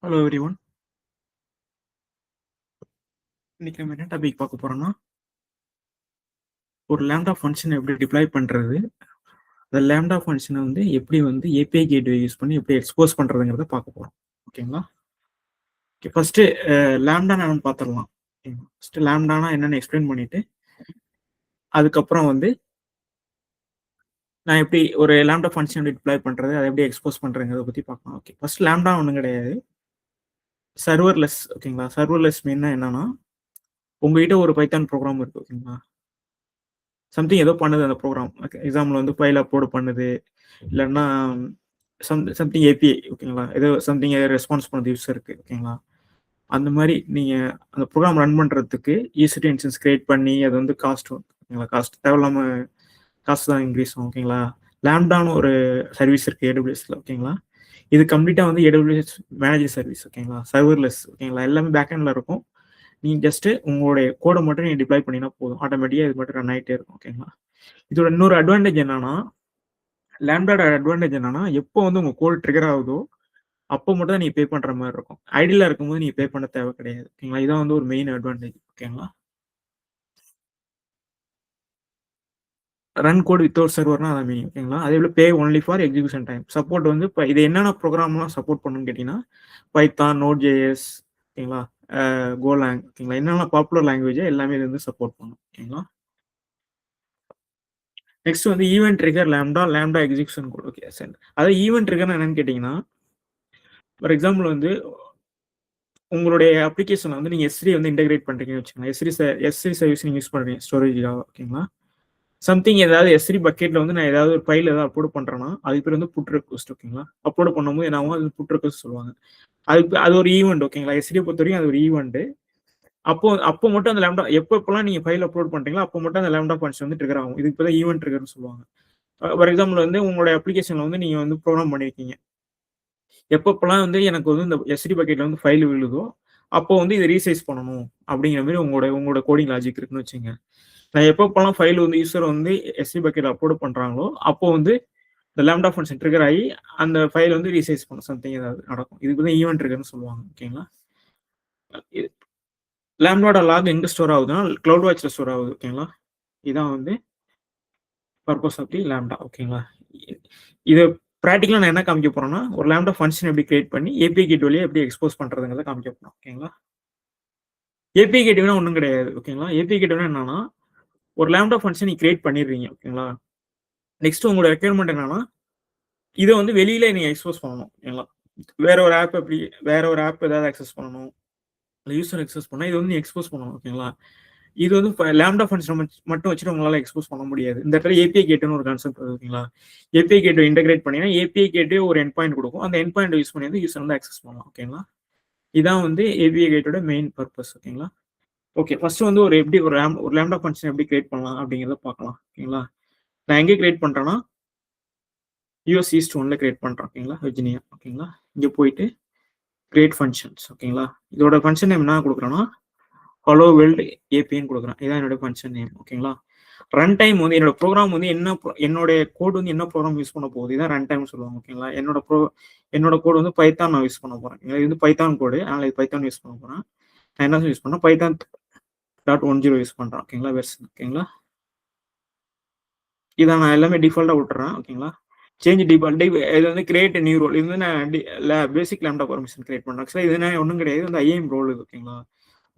Hello everyone. இன்னைக்கு நம்ம என்ன டாபிக் பார்க்க போறோம்னா, ஒரு லாம்டா ஃபங்க்ஷன் எப்படி டிப்ளாய் பண்றது, அந்த லாம்டா ஃபங்க்ஷனை வந்து எப்படி வந்து ஏபிஐ கேட்வே யூஸ் பண்ணி எப்படி எக்ஸ்போஸ் பண்றதுங்கிறத பார்க்க போறோம். ஓகேங்களா? ஓகே, ஃபர்ஸ்ட் லாம்டானா என்னன்னு பார்த்துடலாம். ஃபர்ஸ்ட் லாம்டானா என்னன்னு எக்ஸ்பிளைன் பண்ணிட்டு, அதுக்கப்புறம் வந்து நான் எப்படி ஒரு லாம்டா ஃபங்க்ஷன் எப்படி டிப்ளாய் பண்றது, அதை எப்படி எக்ஸ்போஸ் பண்றதுங்கிறத பத்தி பார்க்கலாம். ஓகே, ஃபர்ஸ்ட் லாம்டா ஒன்றும் கிடையாது, சர்வர்லெஸ். ஓகேங்களா? சர்வர்லெஸ் மீன்னா என்னன்னா, உங்ககிட்ட ஒரு பைத்தான் ப்ரோக்ராம் இருக்கு. ஓகேங்களா? சம்திங் ஏதோ பண்ணுது அந்த ப்ரோக்ராம். எக்ஸாம்பிள் வந்து ஃபைல் அப்லோட் பண்ணுது, இல்லைன்னா சம்திங் ஏபிஐ. ஓகேங்களா? ஏதோ சம்திங் ரெஸ்பான்ஸ் பண்ணுது யூஸருக்கு. ஓகேங்களா? அந்த மாதிரி நீங்கள் அந்த ப்ரோக்ராம் ரன் பண்ணுறதுக்கு EC2 இன்ஸ்டன்ஸ் கிரியேட் பண்ணி அது வந்து காஸ்ட். ஓகேங்களா? காஸ்ட் தேவையில்லாமல் காஸ்ட் தான் இன்க்ரீஸ் ஆகும். ஓகேங்களா? லேம்டான்னு ஒரு சர்வீஸ் இருக்குது AWSல. ஓகேங்களா? இது கம்ப்ளீட்டாக வந்து AWS மேனேஜர் சர்வீஸ். ஓகேங்களா? சர்வர்லெஸ். ஓகேங்களா? எல்லாமே பேக்ஹெண்டில் இருக்கும். நீங்கள் ஜஸ்ட்டு உங்களுடைய கோடை மட்டும் நீங்கள் டிப்ளாய் பண்ணினா போதும், ஆட்டோமேட்டிக்காக இது மட்டும் ரன் ஆகிட்டே இருக்கும். ஓகேங்களா? இதோட இன்னொரு அட்வான்டேஜ் என்னன்னா, லேம்டாட அட்வான்டேஜ் என்னன்னா, எப்போ வந்து உங்கள் கோட் ட்ரிகர் ஆகுதோ அப்போ மட்டும் தான் நீங்கள் பே பண்ணுற மாதிரி இருக்கும். ஐடியில் இருக்கும்போது நீங்கள் பே பண்ண தேவை கிடையாது. ஓகேங்களா? இதான் வந்து ஒரு மெயின் அட்வான்டேஜ். ஓகேங்களா? ரன் கோட் வித்தவுட் சர்வர்னா அதான் மீனிங். ஓகேங்களா? அதே போல் pay only for execution time. Support வந்து இப்போ இது என்னென்ன ப்ரோக்ராம்லாம் சப்போர்ட் பண்ணுன்னு கேட்டிங்கன்னா, பைத்தான், Node.js, ஓகேங்களா, கோலாங், ஓகேங்களா, என்னென்ன பாப்புலர் லாங்குவேஜ் எல்லாமே இது வந்து சப்போர்ட் பண்ணும். ஓகேங்களா? நெக்ஸ்ட் வந்து event trigger lambda execution code. Okay sir, அதாவது ஈவென்ட் ட்ரிகர்னா என்னன்னு கேட்டிங்கன்னா, ஃபார் எக்ஸாம்பிள் வந்து உங்களுடைய அப்ளிகேஷனை வந்து நீங்கள் S3 வந்து இன்டெகிரேட் பண்ணுறீங்கன்னு வச்சுக்கோங்க. S3 சர்வீஸ் நீங்கள் யூஸ் பண்ணுறீங்க ஸ்டோரேஜாக. ஓகேங்களா? சம்திங் ஏதாவது S3 பக்கெட்டில் வந்து நான் ஏதாவது ஒரு ஃபைல் ஏதாவது அப்லோட் பண்ணுறேன்னா அதுக்கு பேர் வந்து புட் ரெக்வஸ்ட். ஓகேங்களா? அப்லோட் பண்ணும்போது என்ன ஆகும், அது புட் ரெக்வஸ்ட் சொல்லுவாங்க. அது ஒரு ஈவெண்ட். ஓகேங்களா? S3 பொறுத்த வரைக்கும் அது ஒரு ஈவெண்ட். அப்போ மட்டும் அந்த லேம்டா எப்பப்பெல்லாம் நீங்கள் ஃபைல் அப்லோட் பண்ணுறீங்களோ அப்போ மட்டும் அந்த லேம்டா ஃபங்க்ஷன் வந்து ட்ரிகர் ஆகும். இதுக்கு பேர் ஈவெண்ட் ட்ரிகர்னு சொல்லுவாங்க. ஃபார் எக்ஸாம்பிள் வந்து உங்களுடைய அப்ளிகேஷனில் வந்து நீங்கள் வந்து ப்ரோக்ராம் பண்ணியிருக்கீங்க. எப்பப்பெல்லாம் வந்து எனக்கு வந்து இந்த S3 பக்கெட்ல வந்து ஃபைல் விழுதோ அப்போ வந்து இதை ரீசைஸ் பண்ணணும் அப்படிங்கிற மாதிரி உங்களோட கோடிங் லாஜிக் இருக்குன்னு வச்சுங்க. நான் எப்பப்பெல்லாம் ஃபைல் வந்து யூசர் வந்து S3 பக்கெட் அப்லோட் பண்ணுறாங்களோ அப்போ வந்து இந்த லேம்டா ஃபங்க்ஷன் ட்ரிகர் ஆகி அந்த ஃபைல் வந்து ரீசைஸ் பண்ணும், சம்திங் ஏதாவது நடக்கும். இதுக்கு வந்து ஈவெண்ட் ட்ரிகர்னு சொல்லுவாங்க. ஓகேங்களா? லேம்டாவோட லாக் எங்கே ஸ்டோர் ஆகுதுன்னா கிளவுட் வாட்ச்ல ஸ்டோர் ஆகுது. ஓகேங்களா? இதான் வந்து பர்பஸ் ஆஃப் தி லேம்டா. ஓகேங்களா? இது ப்ராக்டிக்கலாக நான் என்ன காமிக்க போறேன்னா, ஒரு லேம்டா ஃபங்க்ஷன் எப்படி கிரியேட் பண்ணி API கேட் வழியா எப்படி எக்ஸ்போஸ் பண்றதுங்கிறத காமிக்க போறோம். ஓகேங்களா? API கேட்வேனா ஒன்றும் கிடையாது. ஓகேங்களா? API கேட்வேனா என்னன்னா, ஒரு லேம்டா ஃபங்க்ஷன் நீங்க கிரியேட் பண்ணிடுறீங்க. ஓகேங்களா? நெக்ஸ்ட் உங்களோட ரெக்யர்மெண்ட் என்னன்னா, இதை வந்து வெளியில நீங்க எக்ஸ்போஸ் பண்ணணும். ஓகேங்களா? வேற ஒரு ஆப் ஏதாவது அக்சஸ் பண்ணணும், யூசர் அக்சஸ் பண்ணா இது வந்து நீ எக்ஸ்போஸ் பண்ணணும். ஓகேங்களா? இது வந்து லேம்டா ஃபங்க்ஷன் மட்டும் வச்சுட்டு உங்களால எக்ஸ்போஸ் பண்ண முடியாது. இந்த இடத்துல API கேட்னு ஒரு கான்செப்ட் வருது. ஓகேங்களா? API கேட் இன்டெகிரேட் பண்ணீங்கன்னா API கேட்டே ஒரு எண்ட் பாயிண்ட் கொடுக்கும். அந்த எண்ட் பாயிண்ட் யூஸ் பண்ணி வந்து யூசர் வந்து அக்சஸ் பண்ணலாம். ஓகேங்களா? இதான் வந்து API கேட்டோட மெயின் பர்பஸ். ஓகேங்களா? ஓகே, ஃபர்ஸ்ட் வந்து ஒரு லேம்டா ஃபங்க்ஷன் எப்படி கிரியேட் பண்ணலாம் அப்படிங்கிறத பார்க்கலாம். ஓகேங்களா? நான் எங்கே கிரியேட் பண்றேன்னா US East 1ல கிரியேட் பண்றேன். ஓகேங்களா? விர்ஜினியா. ஓகேங்களா? இங்க போயிட்டு கிரியேட் ஃபங்க்ஷன்ஸ். ஓகேங்களா? இதோட ஃபங்க்ஷன் நேம் என்ன கொடுக்குறேன்னா ஹலோ வேர்ல்டு ஏபின்னு கொடுக்குறேன். இதான் என்னோட ஃபங்க்ஷன் நேம். ஓகேங்களா? ரன் டைம் வந்து என்னோட ப்ரோக்ராம் வந்து என்னோட கோட் வந்து என்ன ப்ரோக்ராம் யூஸ் பண்ண போகுது, இதான் ரன் டைம் சொல்லுவாங்க. ஓகேங்களா? என்னோட கோட் வந்து பைத்தான் நான் யூஸ் பண்ண போறேன். இது வந்து பைத்தான் கோடு, அதனால இது பைத்தான் யூஸ் பண்ண போறேன். நான் என்ன யூஸ் பண்ணேன், பைத்தான் .10 யூஸ் பண்றேன். ஓகேங்களா? வெர்ஷன். ஓகேங்களா? இதை நான் எல்லாமே டிஃபால்ட்டா விட்டுறேன். ஓகேங்களா? சேஞ்ச் டிஃபால்ட் இது வந்து கிரியேட் நியூ ரோல். இது வந்து நான் பேசிக் லேம்டா பர்மிஷன் கிரியேட் பண்ணேன். ஆக்சுவலா இது ஒன்றும் கிடையாது, இந்த IAM ரோல் இது. ஓகேங்களா?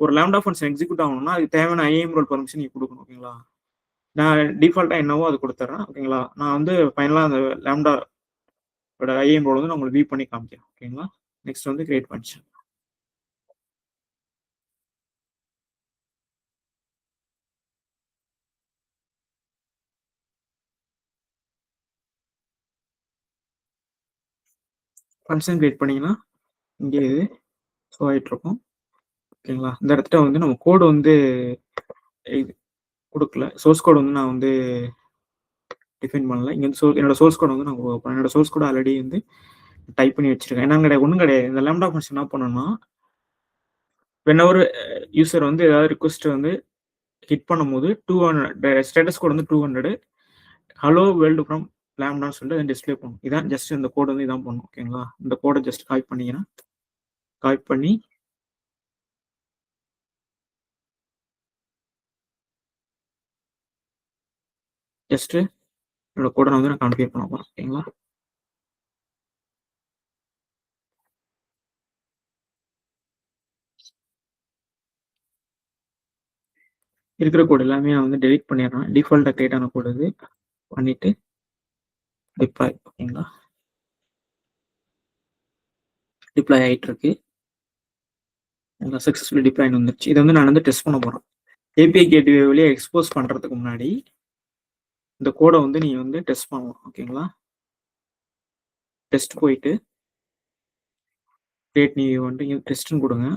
ஒரு லேம்டா ஃபங்க்ஷன் எக்ஸிக்யூட் ஆகணும்னா அதுக்கு தேவையான IAM ரோல் பர்மிஷன் நீங்க கொடுக்கணும். ஓகேங்களா? நான் டிஃபால்ட்டா என்னவோ அது கொடுத்துட்றேன். ஓகேங்களா? நான் வந்து ஃபைனலா அந்த லேம்டாவோட IAM ரோல் வந்து நான் உங்களுக்கு வியூ பண்ணி காமிக்கிறேன். ஓகேங்களா? நெக்ஸ்ட் வந்து கிரியேட் ஃபங்க்ஷன். ஃபங்க்ஷன் கிரியேட் பண்ணீங்கன்னா இங்கே இது ஷோ ஆகிட்டு இருக்கும். ஓகேங்களா? இந்த இடத்துல வந்து நம்ம கோடு வந்து இது கொடுக்கல, சோர்ஸ் கோடு வந்து நான் வந்து டிஃபைன் பண்ணல. இங்கே என்னோட சோர்ஸ் கோட் வந்து நான் என்னோட சோர்ஸ் கோட் ஆல்ரெடி வந்து டைப் பண்ணி வச்சிருக்கேன். என்ன கிடையாது, ஒன்றும் கிடையாது. இந்த லேம்டா ஃபங்க்ஷன் என்ன பண்ணணும்னா, வென்எவர் யூசர் வந்து ஏதாவது ரிக்வஸ்ட் வந்து ஹிட் பண்ணும்போது 200 ஸ்டேட்டஸ் கோட் வந்து 200 ஹலோ வேர்ல்டு ஃப்ரம் லேம்டான்னு சொல்லிட்டு டிஸ்பிளே பண்ணும். இதான் ஜஸ்ட் இந்த கோட் வந்து இதான் பண்ணும். ஓகேங்களா? இந்த கோடை ஜஸ்ட் காப்பி பண்ணிக்கிறேன். காப்பி பண்ணி ஜஸ்ட் என்னோட கோடை வந்து நான் கான்ஃபிகர் பண்ண போறேன். ஓகேங்களா? இருக்கிற கோட் எல்லாமே நான் வந்து டெலிட் பண்ணிடுறேன். டிஃபால்ட்டா கிரியேட் ஆன கோட் இது பண்ணிட்டு டிப்ளாய். ஓகேங்களா? டிப்ளாய் ஆயிட்டு இருக்கு. சக்சஸ்ஃபுல்லி டிப்ளாய் வந்துருச்சு. இதை வந்து நான் வந்து டெஸ்ட் பண்ண போறேன். ஏபிஐ கேட்வே வழியா எக்ஸ்போஸ் பண்றதுக்கு முன்னாடி இந்த கோடை வந்து நீங்க வந்து டெஸ்ட் பண்ணலாம். ஓகேங்களா? டெஸ்ட் போயிட்டு கிரியேட் நியூ வந்து டெஸ்ட்னு கொடுங்க.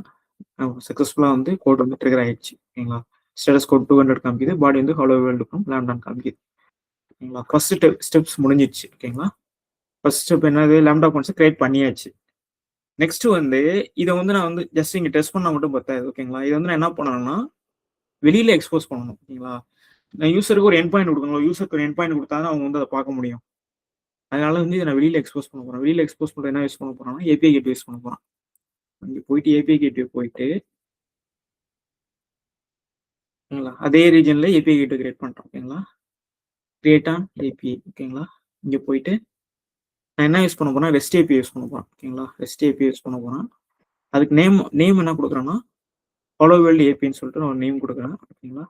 சக்சஸ்ஃபுல்லா வந்து கோட் வந்து ட்ரிகர் ஆயிடுச்சு. ஓகேங்களா? ஸ்டேட்டஸ் கோட் 200 காமிக்குது. பாடி வந்து ஹலோ வேர்ல்டு ஃப்ரம் லாம்டான்னு காமிக்குது. ஓகேங்களா? ஃபர்ஸ்ட் ஸ்டெப்ஸ் முடிஞ்சிடுச்சு. ஓகேங்களா? ஃபர்ஸ்ட் ஸ்டெப் என்னது? லாம்டா ஃபங்க்ஷன் கிரியேட் பண்ணியாச்சு. நெக்ஸ்ட் வந்து இதை வந்து நான் வந்து ஜஸ்ட் இங்க டெஸ்ட் பண்ணா மட்டும் பத்தாது. ஓகேங்களா? இதை வந்து நான் என்ன பண்ணணும்னா வெளியில எக்ஸ்போஸ் பண்ணணும். ஓகேங்களா? நான் யூசருக்கு ஒரு என் பாயிண்ட் கொடுக்கணும். யூசருக்கு ஒரு என் பாயிண்ட் கொடுத்தா தான் அவங்க வந்து அதை பார்க்க முடியும். அதனால வந்து இதை நான் வெளியில எக்ஸ்போஸ் பண்ண போறேன். வெளியில எக்ஸ்போஸ் பண்ண என்ன யூஸ் பண்ண போறேன்னா ஏபிஐ கேட் யூஸ் பண்ண போறேன். இங்க போயிட்டு ஏபிஐ கேட்வே போயிட்டு ஓகேங்களா? அதே ரீஜன்ல ஏபிஐ கேட்வே கிரியேட் பண்றோம். ஓகேங்களா? Create on API. ஓகேங்களா? இங்க போயிட்டு நான் என்ன யூஸ் பண்ண போறேன்? ரெஸ்ட் ஏபிஐ யூஸ் பண்ண போறேன். ஓகேங்களா? ரெஸ்ட் ஏபிஐ யூஸ் பண்ண போறேன். அதுக்கு நேம் என்ன கொடுக்குறேன்னா ஹலோ வேர்ல்டு ஏபின்னு சொல்லிட்டு நான் ஒரு நேம் கொடுக்குறேன். ஓகேங்களா?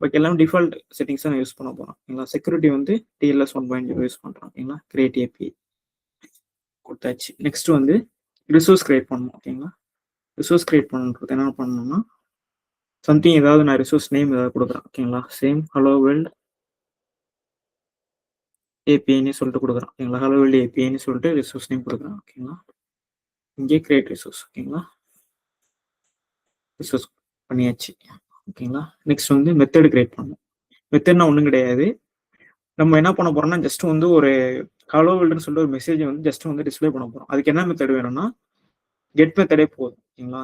ஓகே, எல்லாம் டிஃபால்ட் செட்டிங்ஸ் நான் யூஸ் பண்ண போறேன். ஓகேங்களா? செக்யூரிட்டி வந்து TLS 1.0 யூஸ் பண்றேன். ஓகேங்களா? கிரியேட் ஏபிஐ கொடுத்தாச்சு. நெக்ஸ்ட் வந்து ரிசோர்ஸ் கிரியேட் பண்ணணும். ஓகேங்களா? ரிசோர்ஸ் கிரியேட் பண்ணுறது என்ன பண்ணணும்னா சம்திங் ஏதாவது நான் ரிசோர்ஸ் நேம் ஏதாவது கொடுக்குறேன். ஓகேங்களா? சேம் ஹலோ வேர்ல்டு ஏபிஐன்னு சொல்லிட்டு கொடுக்குறேன். ஓகேங்களா? ஹலோ வேர்ல்டு ஏபிஐன்னு சொல்லிட்டு ரிசோர்ஸ் நேம் கொடுக்குறேன். ஓகேங்களா? இங்கே கிரியேட் ரிசோர்ஸ். ஓகேங்களா? ரிசோர்ஸ் பண்ணியாச்சு. ஓகேங்களா? நெக்ஸ்ட் வந்து மெத்தட் கிரியேட் பண்ணணும். மெத்தட்னா ஒன்றும் கிடையாது. நம்ம என்ன பண்ண போறோம்னா ஜஸ்ட் வந்து ஒரு ஹலோ வேர்ல்டுன்னு சொல்லிட்டு ஒரு மெசேஜ் வந்து ஜஸ்ட் வந்து டிஸ்பிளே பண்ண போறோம். அதுக்கு என்ன மெத்தட் வேணும்னா கெட் மெத்தடே போதும். ஓகேங்களா?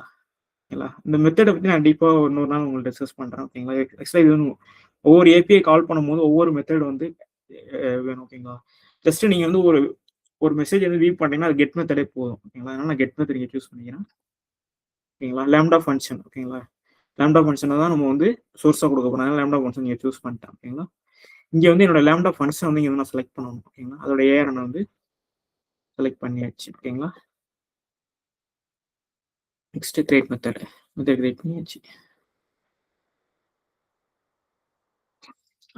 ஓகேங்களா? இந்த மெத்தடை பத்தி நான் டீப்பா இன்னொரு நாள் உங்களுக்கு டிஸ்கஸ் பண்றேன். ஓகேங்களா? ஆக்சுவலா இது ஒவ்வொரு ஏபிஐ கால் பண்ணும்போது ஒவ்வொரு மெத்தட் வந்து வேணும். ஓகேங்களா? ஜஸ்ட் நீங்க வந்து ஒரு மெசேஜ் வந்து வியூ பண்ணீங்கன்னா அது கெட் மெத்தடே போதும். ஓகேங்களா? அதனால நான் கெட் மெத்தட் யூஸ் பண்ணிக்கிறேன். ஓகேங்களா? Lambda function. ஓகேங்களா? லாம்டா ஃபங்க்ஷனை தான் நம்ம வந்து சோர்ஸா கொடுக்க போறோம். லாம்டா ஃபங்க்ஷன் நீங்க சூஸ் பண்ணிட்டேன். ஓகேங்களா? இங்க வந்து என்னோட லாம்டா ஃபங்க்ஷன் வந்து இங்க நான் செலக்ட் பண்ணணும். ஓகேங்களா? அதோட ஏஆர் வந்து செலக்ட் பண்ணியாச்சு. ஓகேங்களா? நெக்ஸ்ட் கிரியேட் மெத்தட் கிரியேட் பண்ணியாச்சு.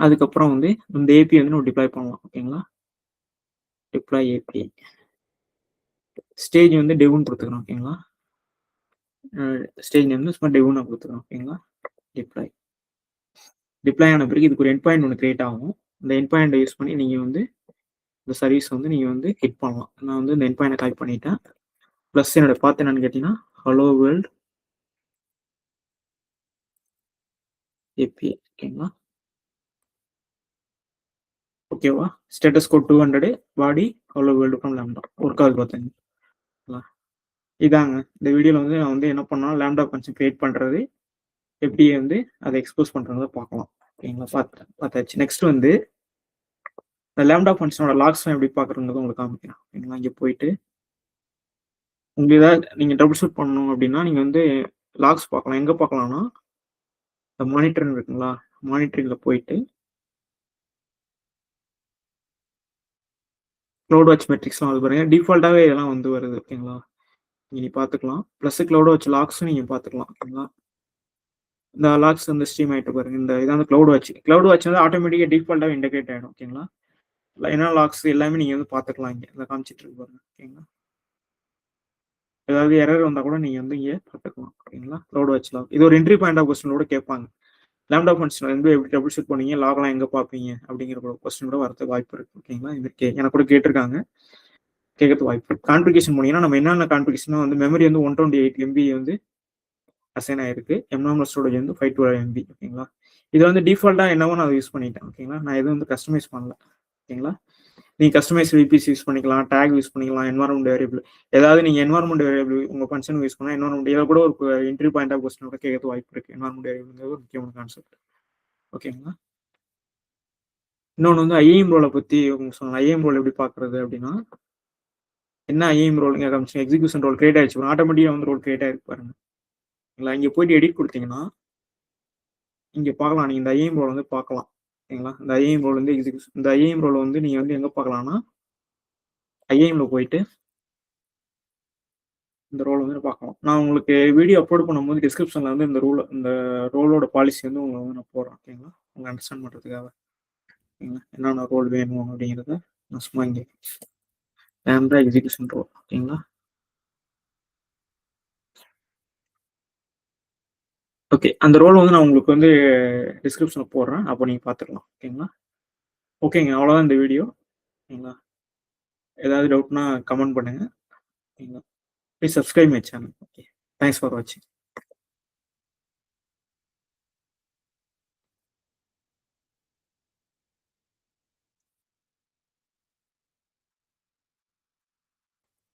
அதுக்கப்புறம் வந்து இந்த ஏபி வந்து நம்ம டிப்ளாய் பண்ணலாம். ஓகேங்களா? டிப்ளாய் ஏபி ஸ்டேஜ் வந்து டெவுன் கொடுத்துக்கிறோம். ஓகேங்களா? ஸ்டேஜ் வந்து சும்மா டெவுன் கொடுத்துக்கிறோம். ஓகேங்களா? டிப்ளாய் ஆன பிறகு இதுக்கு ஒரு என் பாயிண்ட் ஒன்று கிரியேட் ஆகும். இந்த என் பாயிண்ட் யூஸ் பண்ணி நீங்க வந்து இந்த சர்வீஸ் வந்து நீங்க வந்து ஹிட் பண்ணலாம். நான் வந்து இந்த என் பாயிண்ட் காப்பி பண்ணிட்டேன். பிளஸ் என்னோட பாத்து என்னன்னு கேட்டீங்கன்னா ஹலோ வேர்ல்ட் ஏபி. ஓகேங்களா? ஓகேவா? Status code 200 body hello world from lambda work ஆகுது பார்த்தீங்களா? இதாங்க இந்த வீடியோவில் வந்து நான் வந்து என்ன பண்ணாலும் லாம்டா ஃபங்க்ஷன் கிரியேட் பண்ணுறது எப்படி வந்து அதை எக்ஸ்போஸ் பண்ணுறத பார்க்கலாம். ஓகேங்களா? பார்த்தாச்சு. நெக்ஸ்ட் வந்து இந்த லாம்டா ஃபங்க்ஷனோட லாக்ஸ் எப்படி பார்க்குறதுங்கிறது உங்களுக்கு காமிக்கிறேன். ஓகேங்களா? இங்கே போயிட்டு உங்களுக்கு ஏதாவது நீங்கள் டபுள் ஷூட் பண்ணணும் அப்படின்னா நீங்கள் வந்து லாக்ஸ் பார்க்கலாம். எங்கே பார்க்கலாம்னா இந்த மானிட்டரிங் இருக்குங்களா? மானிட்டரிங்கில் போயிட்டு க்ளவுட் வாட்ச் மெட்ரிக்ஸ்லாம் அது பாருங்க. டிஃபால்ட்டாகவே இதெல்லாம் வந்து வருது. ஓகேங்களா? நீ பார்த்துக்கலாம். ப்ளஸ் க்ளவுட் வாட்ச் லாக்ஸும் நீங்கள் பார்த்துக்கலாம். ஓகேங்களா? இந்த லாக்ஸ் வந்து ஸ்ட்ரீம் ஆகிட்டு பாருங்க. இந்த இதான் வந்து க்ளவுட் வாட்ச். க்ளவுட் வாட்ச் வந்து ஆட்டோமேட்டிக்காக டிஃபால்ட்டாக இன்டெகிரேட் ஆகிடும். ஓகேங்களா? என்ன லாக்ஸ் எல்லாமே நீங்கள் வந்து பார்த்துக்கலாம். இங்கே இந்த காமிச்சிட்டு இருக்கு பாருங்க. ஓகேங்களா? ஏதாவது எரர் வந்தால் கூட நீங்கள் வந்து இங்கே பார்த்துக்கலாம். ஓகேங்களா? க்ளவுட் வாட்ச் லாக் இது ஒரு என்ட்ரி பாயிண்ட் ஆஃப் கொஸ்டின் கூட கேட்பாங்க. லாம்டா ஃபங்க்ஷன் வந்து எப்படி டபுள் ஷூட் பண்ணீங்க, லாக்லாம் எங்கே பார்ப்பீங்க அப்படிங்கிற கொஸ்டின் கூட வரதுக்கு வாய்ப்பு இருக்கு. ஓகேங்களா? இது எனக்கு கூட கேட்டிருக்காங்க. கேட்கறதுக்கு வாய்ப்பு இருக்கு. கான்ஃபிகரேஷன் பண்ணீங்கன்னா நம்ம என்னென்ன கான்ஃபிகரேஷன் வந்து மெமரி வந்து 128 MB வந்து அசைன் ஆயிருக்கு. எம்எம்எஸ் ஸ்டோரேஜ் வந்து 512 MB. ஓகேங்களா? இது வந்து டிஃபால்ட்டா என்னவோ நான் யூஸ் பண்ணிட்டேன். ஓகேங்களா? நான் எதுவும் வந்து கஸ்டமைஸ் பண்ணல. ஓகேங்களா? நீங்க கஸ்டமைஸ் விபிசி யூஸ் பண்ணிக்கலாம், டேக் யூஸ் பண்ணிக்கலாம், என்வாரன்மெண்ட் வேரியபிள் ஏதாவது நீங்க என்வாரன்மெண்ட் வேரியபிள் உங்க ஃபங்க்ஷன் யூஸ் பண்ணா என்வாரன்மெண்ட் இதை கூட ஒரு என்ட்ரி பாயிண்ட் ஆஃப் கொஸ்டின் கூட கேட்க வாய்ப்பு இருக்கு. என்வாரன்மெண்ட் வேரியபிள் ஒரு முக்கியமான கான்செப்ட். ஓகேங்களா? இன்னொன்று வந்து ஐஏஎம் ரோலை பத்தி உங்களுக்கு சொன்னேன். ஐஏஎம் ரோல் எப்படி பாக்குறது அப்படின்னா என்ன ஐஏஎம் ரோல் இங்கே காமிச்சு எக்ஸிக்யூஷன் ரோல் கிரியேட் ஆயிடுச்சு ஆட்டோமேட்டிக்காக வந்து ரோல் கிரியேட் ஆயிருக்கு பாருங்க. இல்லை இங்கே போயிட்டு எடிட் கொடுத்தீங்கன்னா இங்கே பார்க்கலாம். நீங்கள் இந்த ஐஏஎம் ரோல் வந்து பார்க்கலாம். ஓகேங்களா? இந்த ஐஏஎம் ரோல் வந்து எக்ஸிக்யூஷன் இந்த ஐஏஎம் ரோல் வந்து நீங்கள் வந்து எங்கே பார்க்கலாம்னா ஐஏஎம்ல போயிட்டு இந்த ரோல் வந்து பார்க்கலாம். நான் உங்களுக்கு வீடியோ அப்லோட் பண்ணும்போது டிஸ்கிரிப்ஷனில் வந்து இந்த ரோலோட பாலிசி வந்து உங்களை வந்து நான் போடுறேன். ஓகேங்களா? உங்களை அண்டர்ஸ்டாண்ட் பண்ணுறதுக்காக. ஓகேங்களா? என்னென்ன ரோல் வேணும் அப்படிங்கிறத நான் சும்மா இங்கே லேம்டா எக்ஸிக்யூஷன் ரோல். ஓகேங்களா? ஓகே, அந்த ரோல் வந்து நான் உங்களுக்கு வந்து டிஸ்கிரிப்ஷனில் போடுறேன். அப்போ நீங்கள் பார்த்துக்கலாம். ஓகேங்களா? ஓகேங்க, அவ்வளோதான் இந்த வீடியோ. ஓகேங்களா? ஏதாவது டவுட்னா கமெண்ட் பண்ணுங்க. ஓகேங்களா? Please subscribe my channel. Okay, thanks for வாட்சிங்.